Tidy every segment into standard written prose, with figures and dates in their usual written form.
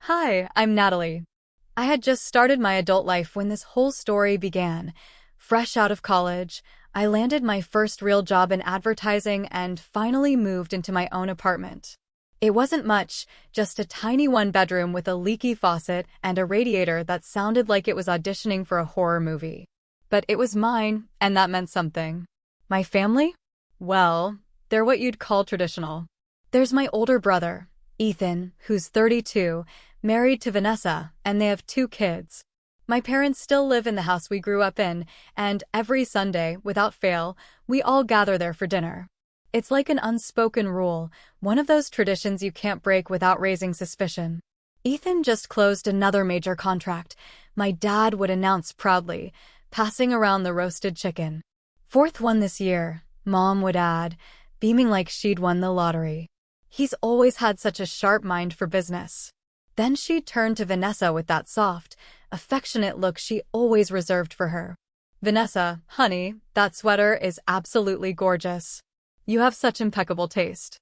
Hi, I'm Natalie. I had just started my adult life when this whole story began. Fresh out of college, I landed my first real job in advertising and finally moved into my own apartment. It wasn't much, just a tiny one-bedroom with a leaky faucet and a radiator that sounded like it was auditioning for a horror movie. But it was mine, and that meant something. My family? Well, they're what you'd call traditional. There's my older brother, Ethan, who's 32, married to Vanessa, and they have two kids. My parents still live in the house we grew up in, and every Sunday, without fail, we all gather there for dinner. It's like an unspoken rule, one of those traditions you can't break without raising suspicion. Ethan just closed another major contract, my dad would announce proudly, passing around the roasted chicken. Fourth one this year, Mom would add, beaming like she'd won the lottery. He's always had such a sharp mind for business. Then she'd turn to Vanessa with that soft, affectionate look she always reserved for her. Vanessa, honey, that sweater is absolutely gorgeous. You have such impeccable taste.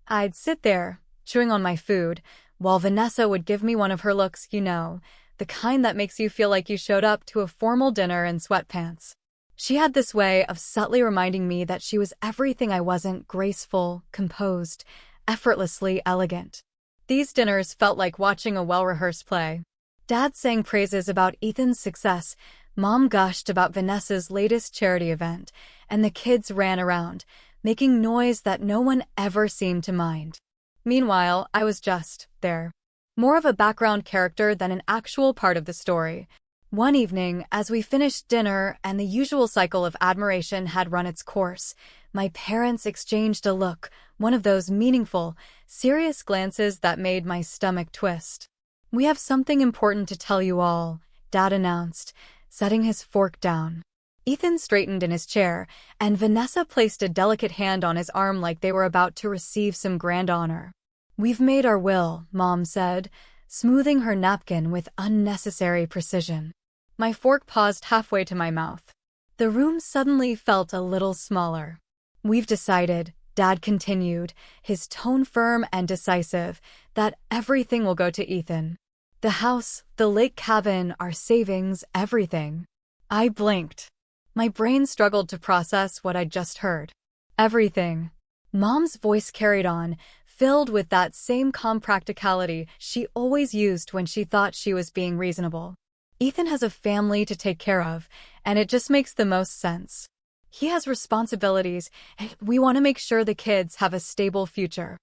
I'd sit there, chewing on my food, while Vanessa would give me one of her looks, the kind that makes you feel like you showed up to a formal dinner in sweatpants. She had this way of subtly reminding me that she was everything I wasn't: graceful, composed, effortlessly elegant. These dinners felt like watching a well-rehearsed play. Dad sang praises about Ethan's success, Mom gushed about Vanessa's latest charity event, and the kids ran around, making noise that no one ever seemed to mind. Meanwhile, I was just there. More of a background character than an actual part of the story. One evening, as we finished dinner and the usual cycle of admiration had run its course, my parents exchanged a look, one of those meaningful, serious glances that made my stomach twist. "We have something important to tell you all," Dad announced, setting his fork down. Ethan straightened in his chair, and Vanessa placed a delicate hand on his arm like they were about to receive some grand honor. "We've made our will," Mom said, smoothing her napkin with unnecessary precision. My fork paused halfway to my mouth. The room suddenly felt a little smaller. "We've decided," Dad continued, his tone firm and decisive, "that everything will go to Ethan. The house, the lake cabin, our savings, everything." I blinked. My brain struggled to process what I'd just heard. Everything. Mom's voice carried on, filled with that same calm practicality she always used when she thought she was being reasonable. "Ethan has a family to take care of, and it just makes the most sense. He has responsibilities, and we want to make sure the kids have a stable future."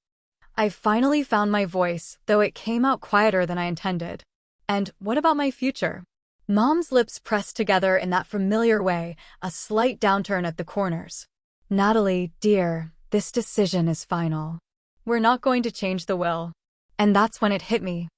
I finally found my voice, though it came out quieter than I intended. "And what about my future?" Mom's lips pressed together in that familiar way, a slight downturn at the corners. "Natalie, dear, this decision is final. We're not going to change the will." And that's when it hit me.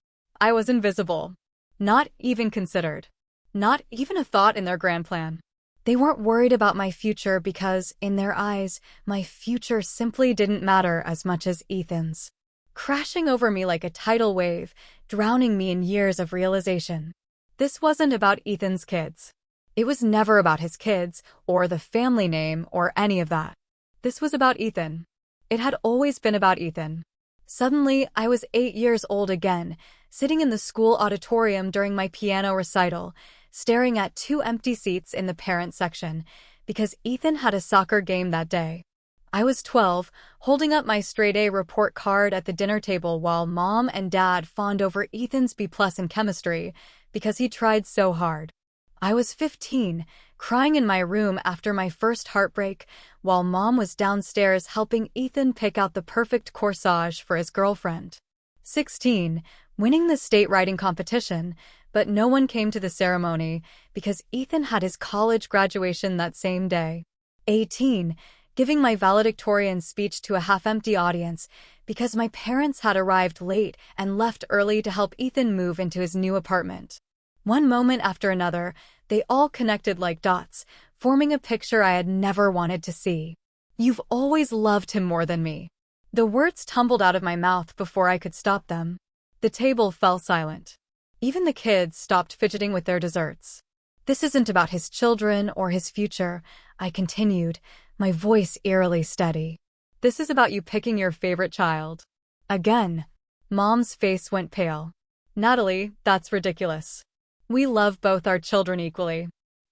I was invisible. Not even considered. Not even a thought in their grand plan. They weren't worried about my future because, in their eyes, my future simply didn't matter as much as Ethan's. Crashing over me like a tidal wave, drowning me in years of realization. This wasn't about Ethan's kids. It was never about his kids, or the family name, or any of that. This was about Ethan. It had always been about Ethan. Suddenly, I was 8 years old again, sitting in the school auditorium during my piano recital, staring at 2 empty seats in the parent section, because Ethan had a soccer game that day. I was 12, holding up my straight-A report card at the dinner table while Mom and Dad fawned over Ethan's B+ in chemistry because he tried so hard. I was 15, crying in my room after my first heartbreak, while Mom was downstairs helping Ethan pick out the perfect corsage for his girlfriend. 16, winning the state writing competition, but no one came to the ceremony because Ethan had his college graduation that same day. 18, giving my valedictorian speech to a half-empty audience because my parents had arrived late and left early to help Ethan move into his new apartment. One moment after another, they all connected like dots, forming a picture I had never wanted to see. "You've always loved him more than me." The words tumbled out of my mouth before I could stop them. The table fell silent. Even the kids stopped fidgeting with their desserts. "This isn't about his children or his future," I continued, my voice eerily steady. "This is about you picking your favorite child." Again, Mom's face went pale. Natalie, that's ridiculous. We love both our children equally.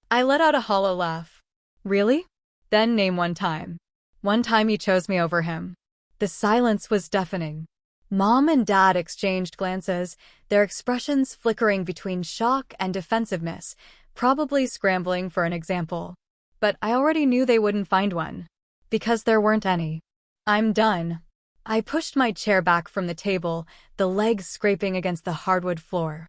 I let out a hollow laugh. Really? Then name one time. One time you chose me over him. The silence was deafening. Mom and Dad exchanged glances, their expressions flickering between shock and defensiveness, probably scrambling for an example. But I already knew they wouldn't find one. Because there weren't any. I'm done. I pushed my chair back from the table, the legs scraping against the hardwood floor.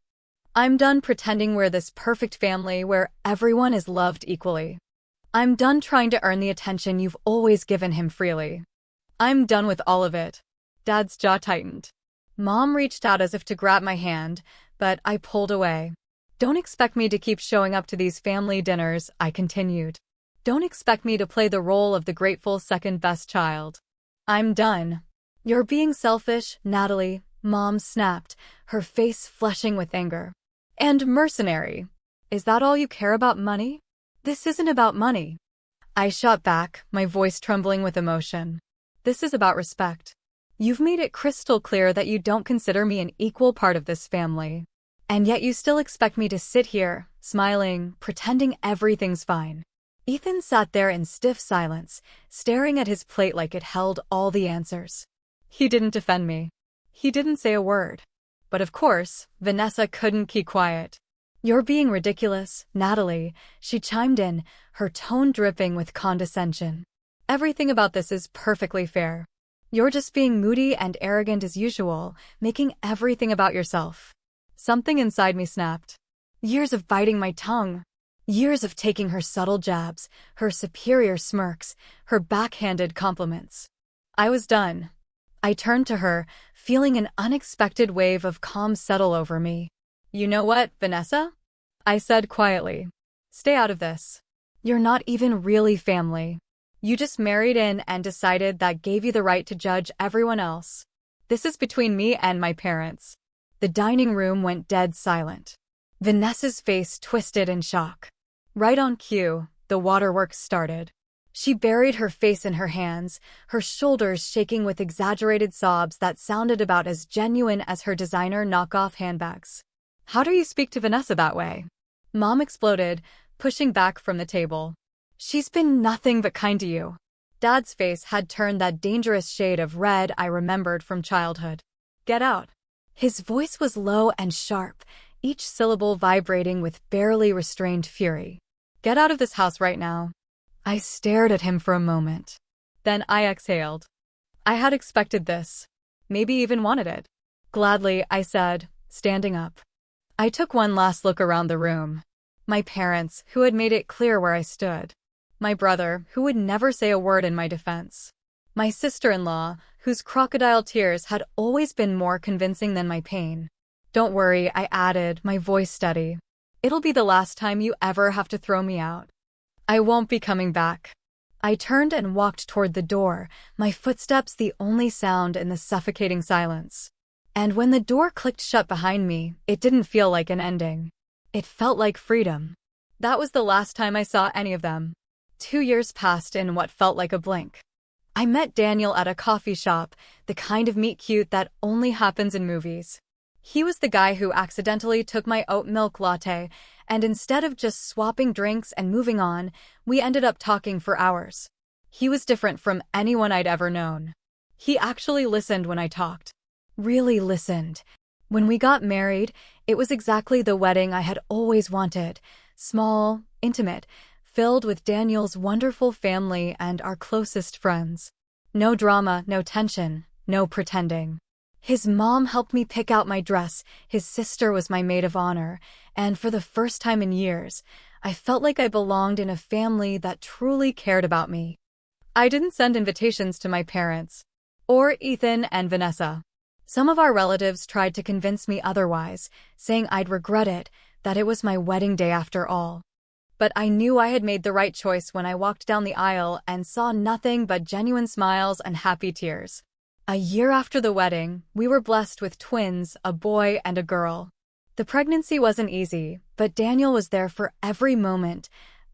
I'm done pretending we're this perfect family where everyone is loved equally. I'm done trying to earn the attention you've always given him freely. I'm done with all of it. Dad's jaw tightened. Mom reached out as if to grab my hand, but I pulled away. Don't expect me to keep showing up to these family dinners, I continued. Don't expect me to play the role of the grateful second-best child. I'm done. You're being selfish, Natalie, Mom snapped, her face flushing with anger. And mercenary. Is that all you care about, money? This isn't about money. I shot back, my voice trembling with emotion. This is about respect. You've made it crystal clear that you don't consider me an equal part of this family. And yet you still expect me to sit here, smiling, pretending everything's fine. Ethan sat there in stiff silence, staring at his plate like it held all the answers. He didn't defend me. He didn't say a word. But of course, Vanessa couldn't keep quiet. You're being ridiculous, Natalie, she chimed in, her tone dripping with condescension. Everything about this is perfectly fair. You're just being moody and arrogant as usual, making everything about yourself. Something inside me snapped. Years of biting my tongue. Years of taking her subtle jabs, her superior smirks, her backhanded compliments. I was done. I turned to her, feeling an unexpected wave of calm settle over me. You know what, Vanessa? I said quietly. Stay out of this. You're not even really family. You just married in and decided that gave you the right to judge everyone else. This is between me and my parents. The dining room went dead silent. Vanessa's face twisted in shock. Right on cue, the waterworks started. She buried her face in her hands, her shoulders shaking with exaggerated sobs that sounded about as genuine as her designer knockoff handbags. How do you speak to Vanessa that way? Mom exploded, pushing back from the table. She's been nothing but kind to you. Dad's face had turned that dangerous shade of red I remembered from childhood. Get out. His voice was low and sharp, each syllable vibrating with barely restrained fury. Get out of this house right now. I stared at him for a moment. Then I exhaled. I had expected this. Maybe even wanted it. Gladly, I said, standing up. I took one last look around the room. My parents, who had made it clear where I stood. My brother, who would never say a word in my defense. My sister-in-law, whose crocodile tears had always been more convincing than my pain. Don't worry, I added, my voice steady. It'll be the last time you ever have to throw me out. I won't be coming back. I turned and walked toward the door, my footsteps the only sound in the suffocating silence. And when the door clicked shut behind me, it didn't feel like an ending. It felt like freedom. That was the last time I saw any of them. 2 years passed in what felt like a blink. I met Daniel at a coffee shop, the kind of meet-cute that only happens in movies. He was the guy who accidentally took my oat milk latte, and instead of just swapping drinks and moving on, we ended up talking for hours. He was different from anyone I'd ever known. He actually listened when I talked. Really listened. When we got married, it was exactly the wedding I had always wanted. Small, intimate, filled with Daniel's wonderful family and our closest friends. No drama, no tension, no pretending. His mom helped me pick out my dress, his sister was my maid of honor, and for the first time in years, I felt like I belonged in a family that truly cared about me. I didn't send invitations to my parents, or Ethan and Vanessa. Some of our relatives tried to convince me otherwise, saying I'd regret it, that it was my wedding day after all. But I knew I had made the right choice when I walked down the aisle and saw nothing but genuine smiles and happy tears. A year after the wedding, we were blessed with twins, a boy and a girl. The pregnancy wasn't easy, but Daniel was there for every moment,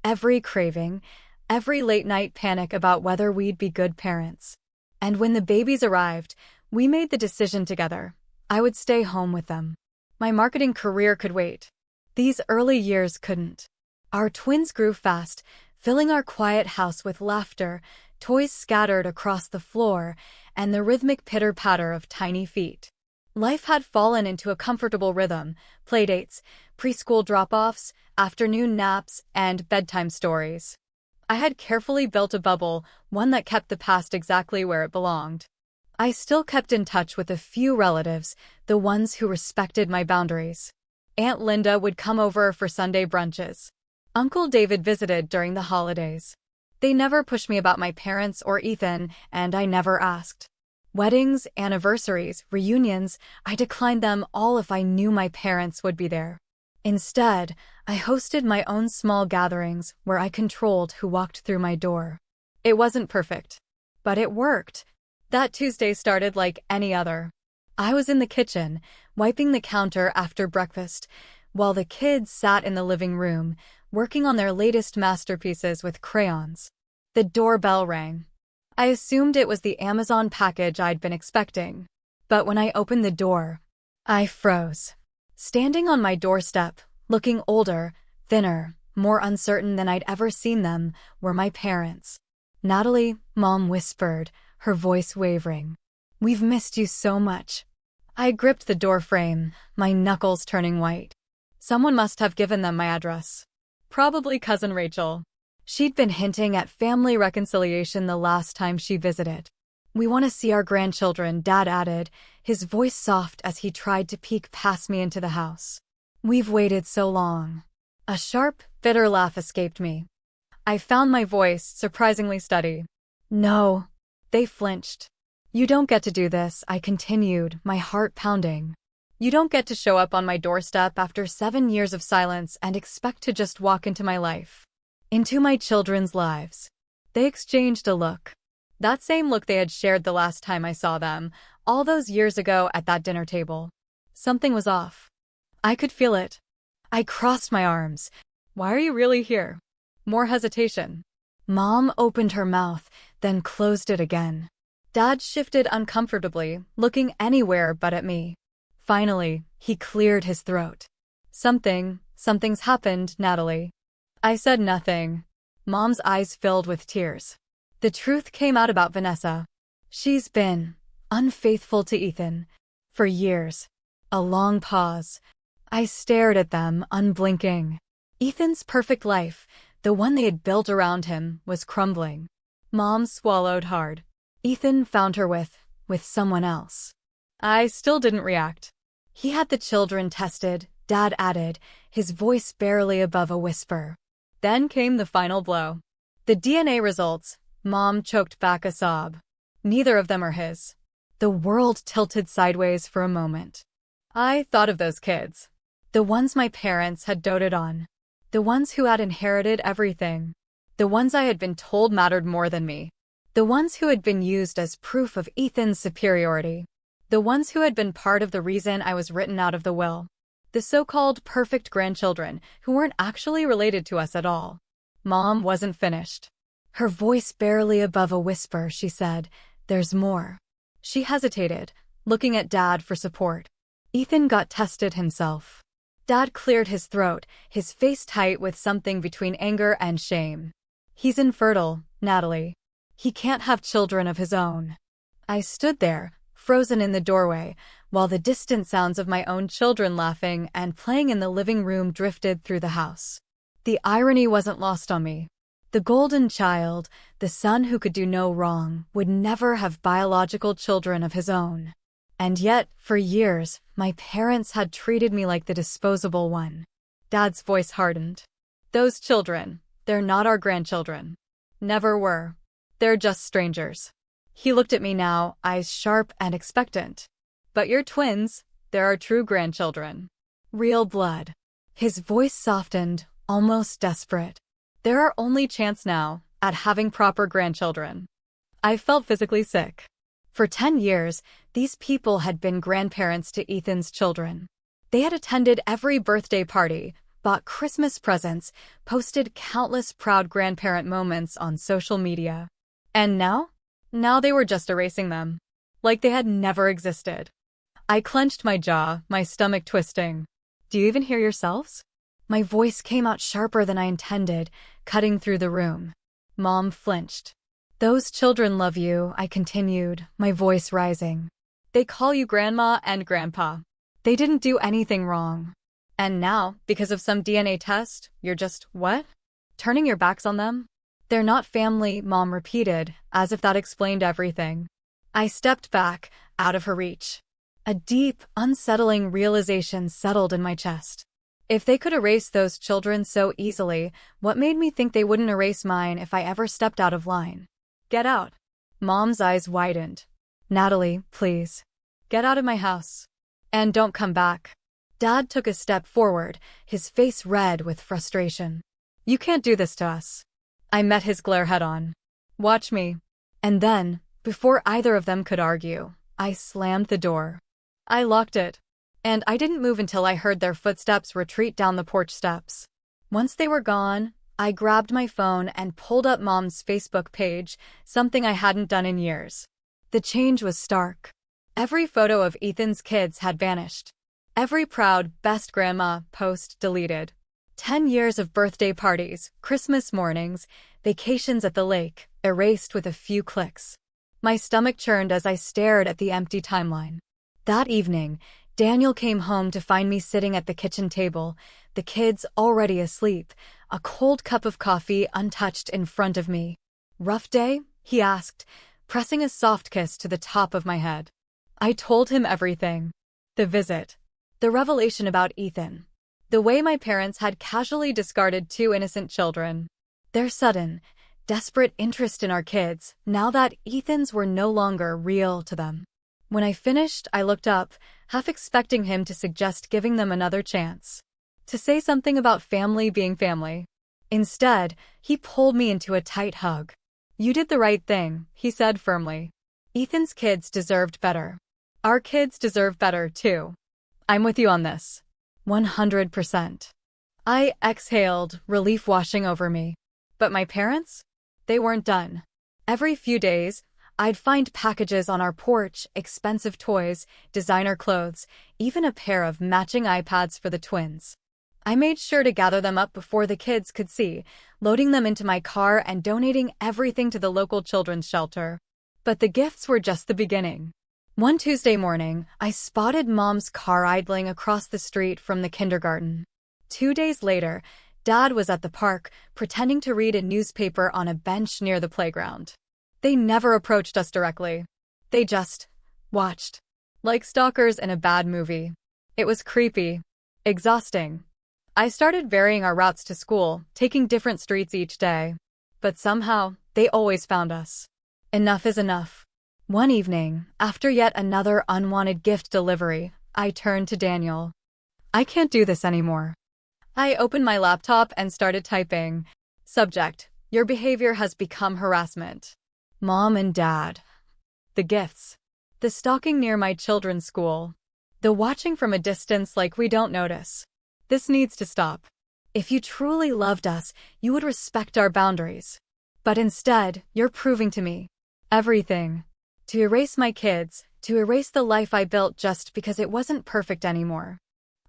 every craving, every late-night panic about whether we'd be good parents. And when the babies arrived, we made the decision together. I would stay home with them. My marketing career could wait. These early years couldn't. Our twins grew fast, filling our quiet house with laughter, toys scattered across the floor, and the rhythmic pitter-patter of tiny feet. Life had fallen into a comfortable rhythm: playdates, preschool drop-offs, afternoon naps, and bedtime stories. I had carefully built a bubble, one that kept the past exactly where it belonged. I still kept in touch with a few relatives, the ones who respected my boundaries. Aunt Linda would come over for Sunday brunches. Uncle David visited during the holidays. They never pushed me about my parents or Ethan, and I never asked. Weddings, anniversaries, reunions, I declined them all if I knew my parents would be there. Instead, I hosted my own small gatherings where I controlled who walked through my door. It wasn't perfect, but it worked. That Tuesday started like any other. I was in the kitchen, wiping the counter after breakfast, while the kids sat in the living room, working on their latest masterpieces with crayons. The doorbell rang. I assumed it was the Amazon package I'd been expecting. But when I opened the door, I froze. Standing on my doorstep, looking older, thinner, more uncertain than I'd ever seen them, were my parents. "Natalie," Mom whispered, her voice wavering. "We've missed you so much." I gripped the door frame, my knuckles turning white. Someone must have given them my address. Probably Cousin Rachel. She'd been hinting at family reconciliation the last time she visited. "We want to see our grandchildren," Dad added, his voice soft as he tried to peek past me into the house. "We've waited so long." A sharp, bitter laugh escaped me. I found my voice surprisingly steady. "No." They flinched. "You don't get to do this," I continued, my heart pounding. "You don't get to show up on my doorstep after 7 years of silence and expect to just walk into my life. Into my children's lives." They exchanged a look. That same look they had shared the last time I saw them, all those years ago at that dinner table. Something was off. I could feel it. I crossed my arms. "Why are you really here?" More hesitation. Mom opened her mouth, then closed it again. Dad shifted uncomfortably, looking anywhere but at me. Finally, he cleared his throat. Something's happened, Natalie." I said nothing. Mom's eyes filled with tears. The truth came out about Vanessa. She's been unfaithful to Ethan for years. A long pause. I stared at them, unblinking. Ethan's perfect life, the one they had built around him, was crumbling. Mom swallowed hard. Ethan found her with someone else. I still didn't react. "He had the children tested," Dad added, his voice barely above a whisper. Then came the final blow. "The DNA results." Mom choked back a sob. "Neither of them are his." The world tilted sideways for a moment. I thought of those kids. The ones my parents had doted on. The ones who had inherited everything. The ones I had been told mattered more than me. The ones who had been used as proof of Ethan's superiority. The ones who had been part of the reason I was written out of the will. The so-called perfect grandchildren who weren't actually related to us at all. Mom wasn't finished. Her voice barely above a whisper, she said, "There's more." She hesitated, looking at Dad for support. "Ethan got tested himself." Dad cleared his throat, his face tight with something between anger and shame. "He's infertile, Natalie. He can't have children of his own." I stood there, frozen in the doorway, while the distant sounds of my own children laughing and playing in the living room drifted through the house. The irony wasn't lost on me. The golden child, the son who could do no wrong, would never have biological children of his own. And yet, for years, my parents had treated me like the disposable one. Dad's voice hardened. "Those children, they're not our grandchildren. Never were. They're just strangers." He looked at me now, eyes sharp and expectant. "But you're twins. There are true grandchildren. Real blood." His voice softened, almost desperate. "They're our only chance now at having proper grandchildren." I felt physically sick. For 10 years, these people had been grandparents to Ethan's children. They had attended every birthday party, bought Christmas presents, posted countless proud grandparent moments on social media. And now? Now they were just erasing them. Like they had never existed. I clenched my jaw, my stomach twisting. Do you even hear yourselves? My voice came out sharper than I intended, cutting through the room. Mom flinched. Those children love you, I continued, my voice rising. They call you Grandma and Grandpa. They didn't do anything wrong. And now, because of some DNA test, you're just, what? Turning your backs on them? They're not family, Mom repeated, as if that explained everything. I stepped back, out of her reach. A deep, unsettling realization settled in my chest. If they could erase those children so easily, what made me think they wouldn't erase mine if I ever stepped out of line? Get out. Mom's eyes widened. Natalie, please. Get out of my house. And don't come back. Dad took a step forward, his face red with frustration. You can't do this to us. I met his glare head-on. Watch me. And then, before either of them could argue, I slammed the door. I locked it. And I didn't move until I heard their footsteps retreat down the porch steps. Once they were gone, I grabbed my phone and pulled up Mom's Facebook page, something I hadn't done in years. The change was stark. Every photo of Ethan's kids had vanished. Every proud best grandma post deleted. 10 years of birthday parties, Christmas mornings, vacations at the lake, erased with a few clicks. My stomach churned as I stared at the empty timeline. That evening, Daniel came home to find me sitting at the kitchen table, the kids already asleep, a cold cup of coffee untouched in front of me. Rough day? He asked, pressing a soft kiss to the top of my head. I told him everything. The visit. The revelation about Ethan. The way my parents had casually discarded 2 innocent children. Their sudden, desperate interest in our kids, now that Ethan's were no longer real to them. When I finished, I looked up, half expecting him to suggest giving them another chance. To say something about family being family. Instead, he pulled me into a tight hug. You did the right thing, he said firmly. Ethan's kids deserved better. Our kids deserve better, too. I'm with you on this. 100%. I exhaled, relief washing over me. But my parents? They weren't done. Every few days, I'd find packages on our porch, expensive toys, designer clothes, even a pair of matching iPads for the twins. I made sure to gather them up before the kids could see, loading them into my car and donating everything to the local children's shelter. But the gifts were just the beginning. One Tuesday morning, I spotted Mom's car idling across the street from the kindergarten. 2 days later, Dad was at the park, pretending to read a newspaper on a bench near the playground. They never approached us directly. They just watched. Like stalkers in a bad movie. It was creepy. Exhausting. I started varying our routes to school, taking different streets each day. But somehow, they always found us. Enough is enough. One evening, after yet another unwanted gift delivery, I turned to Daniel. I can't do this anymore. I opened my laptop and started typing. Subject: Your behavior has become harassment. Mom and Dad. The gifts. The stalking near my children's school. The watching from a distance like we don't notice. This needs to stop. If you truly loved us, you would respect our boundaries. But instead, you're proving to me everything. To erase my kids, to erase the life I built just because it wasn't perfect anymore.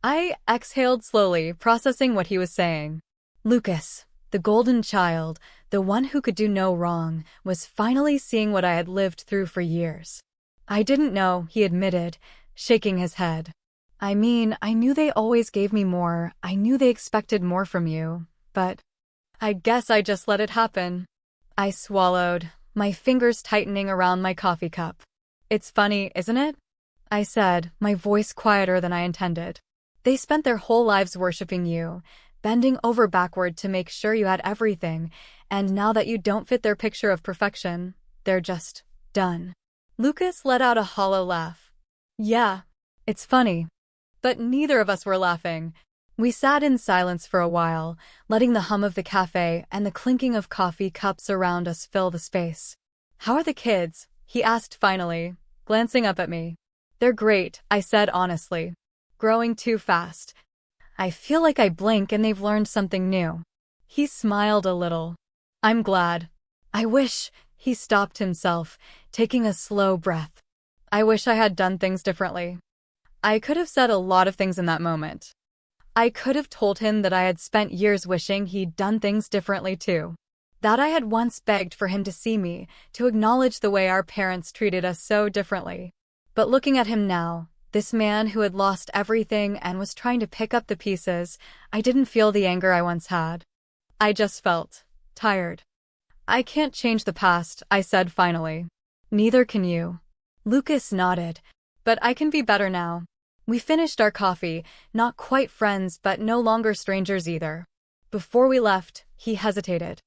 I exhaled slowly, processing what he was saying. Lucas, the golden child, the one who could do no wrong, was finally seeing what I had lived through for years. I didn't know, he admitted, shaking his head. I mean, I knew they always gave me more, I knew they expected more from you, but I guess I just let it happen. I swallowed, my fingers tightening around my coffee cup. It's funny, isn't it? I said, my voice quieter than I intended. They spent their whole lives worshipping you, bending over backward to make sure you had everything, and now that you don't fit their picture of perfection, they're just done. Lucas let out a hollow laugh. Yeah, it's funny. But neither of us were laughing. We sat in silence for a while, letting the hum of the cafe and the clinking of coffee cups around us fill the space. How are the kids? He asked finally, glancing up at me. They're great, I said honestly. Growing too fast. I feel like I blink and they've learned something new. He smiled a little. I'm glad. I wish, he stopped himself, taking a slow breath. I wish I had done things differently. I could have said a lot of things in that moment. I could have told him that I had spent years wishing he'd done things differently too. That I had once begged for him to see me, to acknowledge the way our parents treated us so differently. But looking at him now, this man who had lost everything and was trying to pick up the pieces, I didn't feel the anger I once had. I just felt tired. I can't change the past, I said finally. Neither can you. Lucas nodded. But I can be better now. We finished our coffee, not quite friends but no longer strangers either. Before we left, he hesitated.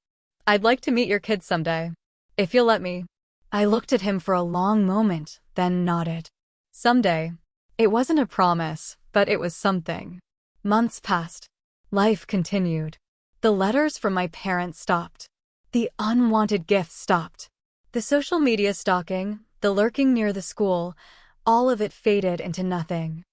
I'd like to meet your kids someday. If you'll let me. I looked at him for a long moment, then nodded. Someday. It wasn't a promise, but it was something. Months passed. Life continued. The letters from my parents stopped. The unwanted gifts stopped. The social media stalking, the lurking near the school, all of it faded into nothing.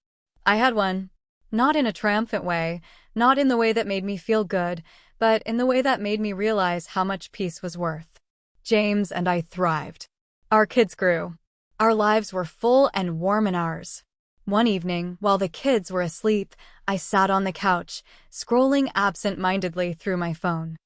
I had one. Not in a triumphant way, not in the way that made me feel good, but in the way that made me realize how much peace was worth. James and I thrived. Our kids grew. Our lives were full and warm in ours. One evening, while the kids were asleep, I sat on the couch, scrolling absent-mindedly through my phone.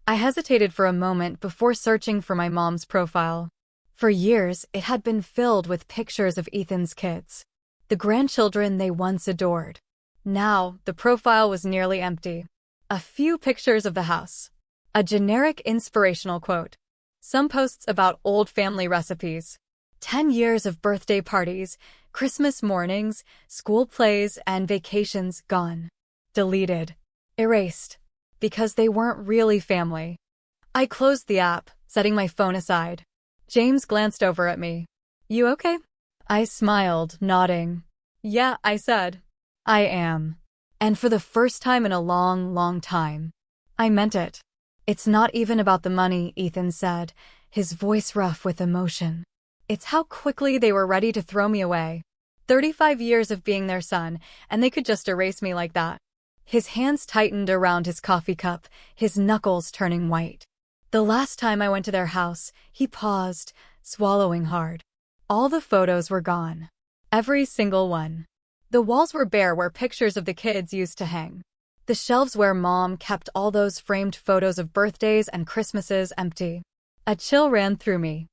I hesitated for a moment before searching for my mom's profile. For years, it had been filled with pictures of Ethan's kids, the grandchildren they once adored. Now, the profile was nearly empty. A few pictures of the house. A generic inspirational quote. Some posts about old family recipes. 10 years of birthday parties, Christmas mornings, school plays, and vacations gone. Deleted. Erased. Because they weren't really family. I closed the app, setting my phone aside. James glanced over at me. You okay? I smiled, nodding. Yeah, I said. I am. And for the first time in a long, long time. I meant it. It's not even about the money, Ethan said, his voice rough with emotion. It's how quickly they were ready to throw me away. 35 years of being their son, and they could just erase me like that. His hands tightened around his coffee cup, his knuckles turning white. The last time I went to their house, he paused, swallowing hard. All the photos were gone. Every single one. The walls were bare where pictures of the kids used to hang. The shelves where Mom kept all those framed photos of birthdays and Christmases empty. A chill ran through me.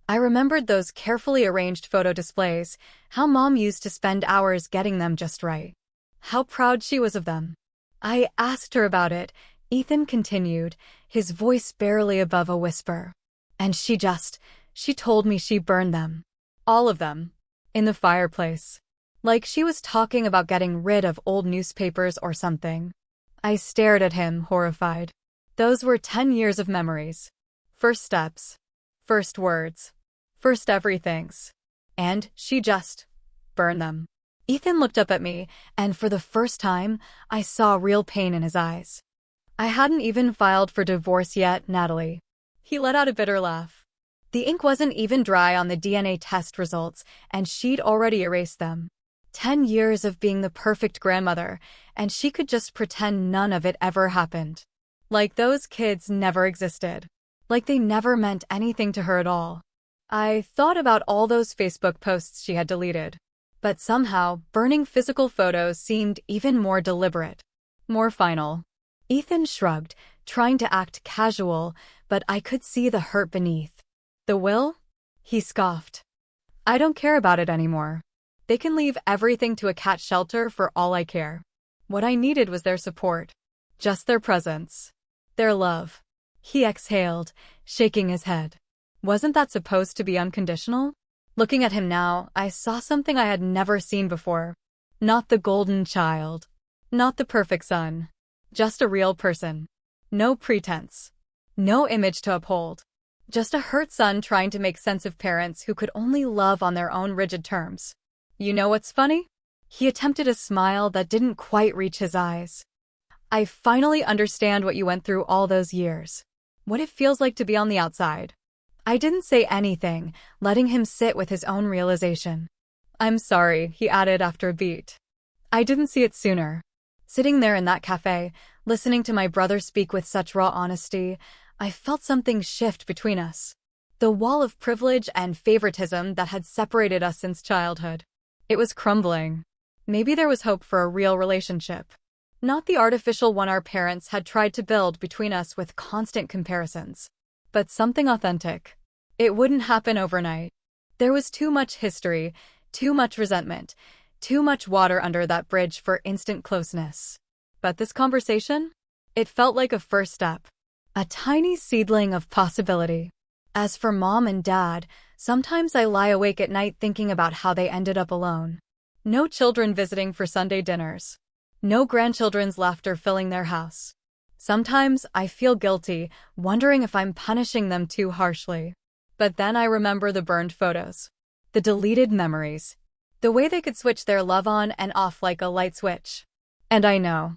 I remembered those carefully arranged photo displays, how Mom used to spend hours getting them just right. How proud she was of them. I asked her about it, Ethan continued, his voice barely above a whisper. And she told me she burned them. All of them. In the fireplace. Like she was talking about getting rid of old newspapers or something. I stared at him, horrified. Those were 10 years of memories. First steps. First words. First everythings. And she just burned them. Ethan looked up at me, and for the first time, I saw real pain in his eyes. I hadn't even filed for divorce yet, Natalie. He let out a bitter laugh. The ink wasn't even dry on the DNA test results, and she'd already erased them. 10 years of being the perfect grandmother, and she could just pretend none of it ever happened. Like those kids never existed. Like they never meant anything to her at all. I thought about all those Facebook posts she had deleted. But somehow, burning physical photos seemed even more deliberate. More final. Ethan shrugged, trying to act casual, but I could see the hurt beneath. The will? He scoffed. I don't care about it anymore. They can leave everything to a cat shelter for all I care. What I needed was their support. Just their presence. Their love. He exhaled, shaking his head. Wasn't that supposed to be unconditional? Looking at him now, I saw something I had never seen before. Not the golden child. Not the perfect son. Just a real person. No pretense. No image to uphold. Just a hurt son trying to make sense of parents who could only love on their own rigid terms. You know what's funny? He attempted a smile that didn't quite reach his eyes. I finally understand what you went through all those years. What it feels like to be on the outside. I didn't say anything, letting him sit with his own realization. I'm sorry, he added after a beat. I didn't see it sooner. Sitting there in that cafe, listening to my brother speak with such raw honesty, I felt something shift between us. The wall of privilege and favoritism that had separated us since childhood. It was crumbling. Maybe there was hope for a real relationship. Not the artificial one our parents had tried to build between us with constant comparisons, but something authentic. It wouldn't happen overnight. There was too much history, too much resentment, too much water under that bridge for instant closeness. But this conversation? It felt like a first step. A tiny seedling of possibility. As for Mom and Dad, sometimes I lie awake at night thinking about how they ended up alone. No children visiting for Sunday dinners. No grandchildren's laughter filling their house. Sometimes I feel guilty, wondering if I'm punishing them too harshly. But then I remember the burned photos. The deleted memories. The way they could switch their love on and off like a light switch. And I know.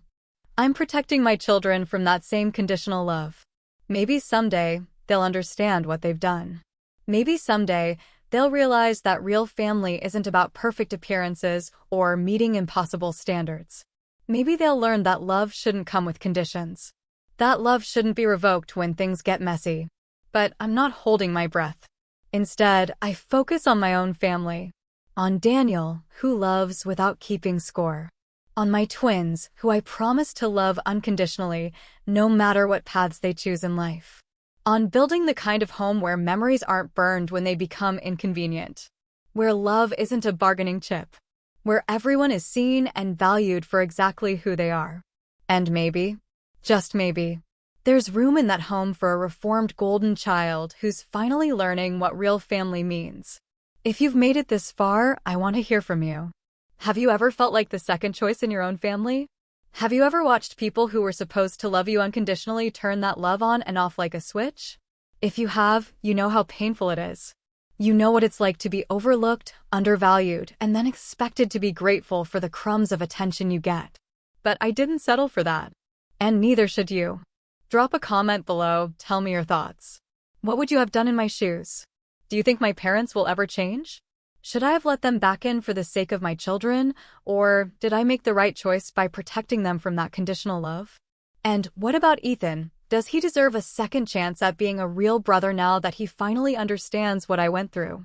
I'm protecting my children from that same conditional love. Maybe someday, they'll understand what they've done. Maybe someday, they'll realize that real family isn't about perfect appearances or meeting impossible standards. Maybe they'll learn that love shouldn't come with conditions. That love shouldn't be revoked when things get messy. But I'm not holding my breath. Instead, I focus on my own family. On Daniel, who loves without keeping score. On my twins, who I promise to love unconditionally, no matter what paths they choose in life. On building the kind of home where memories aren't burned when they become inconvenient. Where love isn't a bargaining chip. Where everyone is seen and valued for exactly who they are. And maybe, just maybe, there's room in that home for a reformed golden child who's finally learning what real family means. If you've made it this far, I want to hear from you. Have you ever felt like the second choice in your own family? Have you ever watched people who were supposed to love you unconditionally turn that love on and off like a switch? If you have, you know how painful it is. You know what it's like to be overlooked, undervalued, and then expected to be grateful for the crumbs of attention you get. But I didn't settle for that. And neither should you. Drop a comment below, tell me your thoughts. What would you have done in my shoes? Do you think my parents will ever change? Should I have let them back in for the sake of my children, or did I make the right choice by protecting them from that conditional love? And what about Ethan? Does he deserve a second chance at being a real brother now that he finally understands what I went through?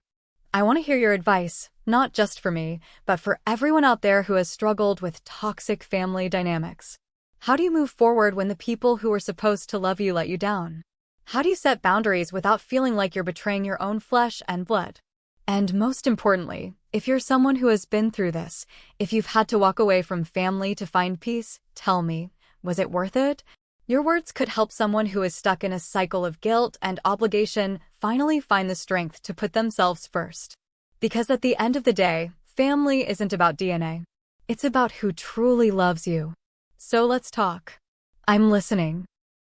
I want to hear your advice, not just for me, but for everyone out there who has struggled with toxic family dynamics. How do you move forward when the people who are supposed to love you let you down? How do you set boundaries without feeling like you're betraying your own flesh and blood? And most importantly, if you're someone who has been through this, if you've had to walk away from family to find peace, tell me, was it worth it? Your words could help someone who is stuck in a cycle of guilt and obligation finally find the strength to put themselves first. Because at the end of the day, family isn't about DNA. It's about who truly loves you. So let's talk. I'm listening.